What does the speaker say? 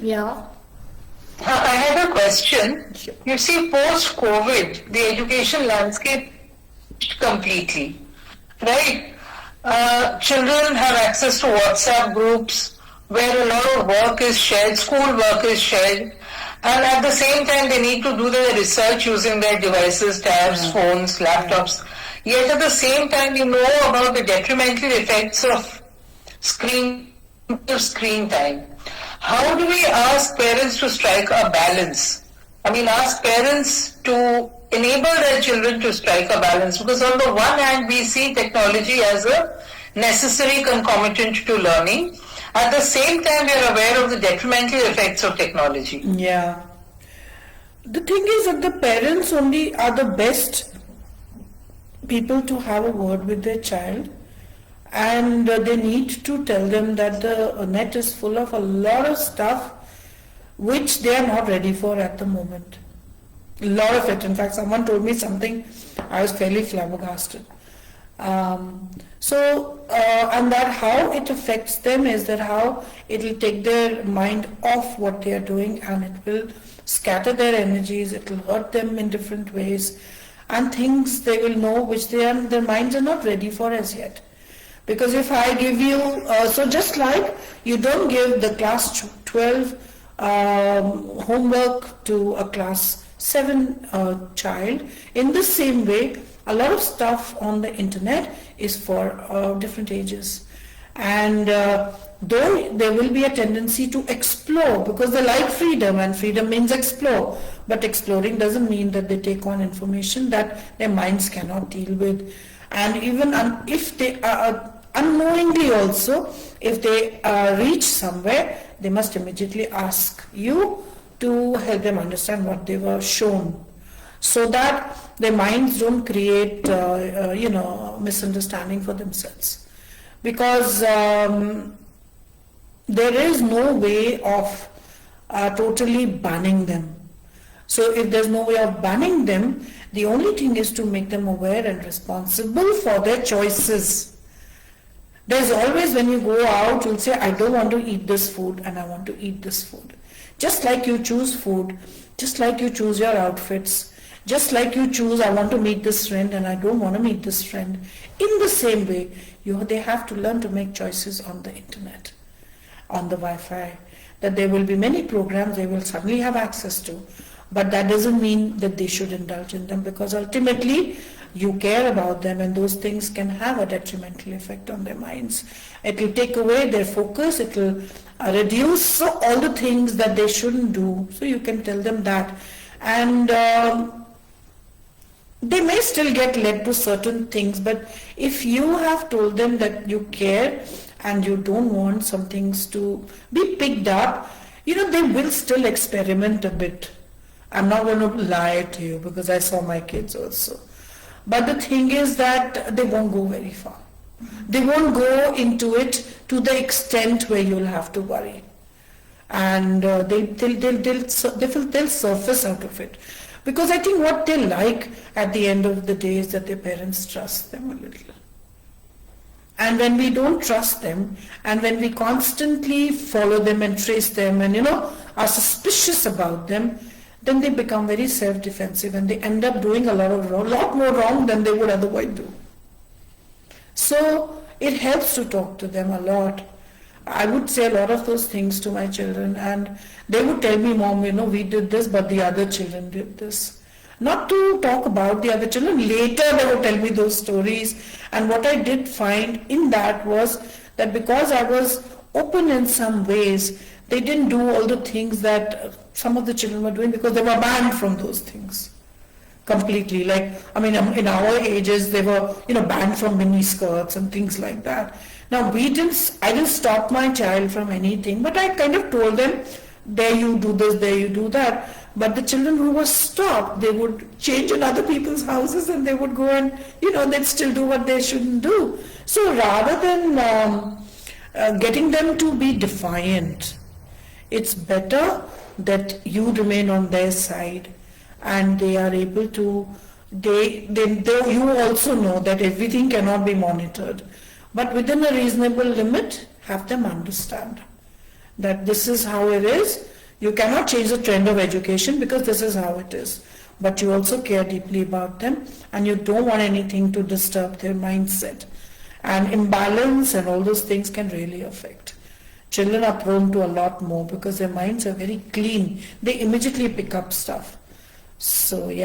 Yeah. I had a question. Sure. You see, post-COVID, the education landscape changed completely, right? Children have access to WhatsApp groups where a lot of work is shared, school work is shared, and at the same time they need to do their research using their devices, tabs, phones, laptops. Yet at the same time, we know about the detrimental effects of screen time. How do we ask parents to strike a balance? I mean, ask parents to enable their children to strike a balance, because on the one hand we see technology as a necessary concomitant to learning. At the same time we are aware of the detrimental effects of technology. Yeah. The thing is that the parents only are the best people to have a word with their child, and they need to tell them that the net is full of a lot of stuff which they are not ready for at the moment. A lot of it. In fact, someone told me something, I was fairly flabbergasted. And that how it affects them is that how it will take their mind off what they are doing, and it will scatter their energies, it will hurt them in different ways, and things they will know which their minds are not ready for as yet. Because if I give you, so just like you don't give the class 12 homework to a class 7 child, in the same way, a lot of stuff on the internet is for different ages. And though there will be a tendency to explore, because they like freedom, and freedom means explore, but exploring doesn't mean that they take on information that their minds cannot deal with. And even if they are unknowingly also, if they reach somewhere, they must immediately ask you to help them understand what they were shown, so that their minds don't create misunderstanding for themselves. Because there is no way of totally banning them. So if there's no way of banning them, the only thing is to make them aware and responsible for their choices. There's always, when you go out, you'll say, I don't want to eat this food and I want to eat this food. Just like you choose food, just like you choose your outfits, just like you choose, I want to meet this friend and I don't want to meet this friend. In the same way, they have to learn to make choices on the internet, on the Wi-Fi, that there will be many programs they will suddenly have access to. But that doesn't mean that they should indulge in them, because ultimately you care about them, and those things can have a detrimental effect on their minds. It will take away their focus, it will reduce all the things that they shouldn't do. So you can tell them that. And they may still get led to certain things, but if you have told them that you care and you don't want some things to be picked up, they will still experiment a bit. I'm not going to lie to you, because I saw my kids also. But the thing is that they won't go very far. They won't go into it to the extent where you'll have to worry. And they'll surface out of it. Because I think what they like at the end of the day is that their parents trust them a little. And when we don't trust them, and when we constantly follow them and trace them and, are suspicious about them, then they become very self-defensive, and they end up doing a lot more wrong than they would otherwise do. So it helps to talk to them a lot. I would say a lot of those things to my children, and they would tell me, Mom, we did this, but the other children did this. Not to talk about the other children. Later they would tell me those stories, and what I did find in that was that because I was open in some ways, they didn't do all the things that some of the children were doing, because they were banned from those things completely. In our ages, they were, banned from mini skirts and things like that. Now, I didn't stop my child from anything, but I kind of told them, there you do this, there you do that. But the children who were stopped, they would change in other people's houses, and they would go and, they'd still do what they shouldn't do. So rather than getting them to be defiant, it's better that you remain on their side, and they are able to, you also know that everything cannot be monitored, but within a reasonable limit, have them understand that this is how it is. You cannot change the trend of education because this is how it is. But you also care deeply about them and you don't want anything to disturb their mindset. And imbalance and all those things can really affect. Children are prone to a lot more because their minds are very clean. They immediately pick up stuff. So yeah.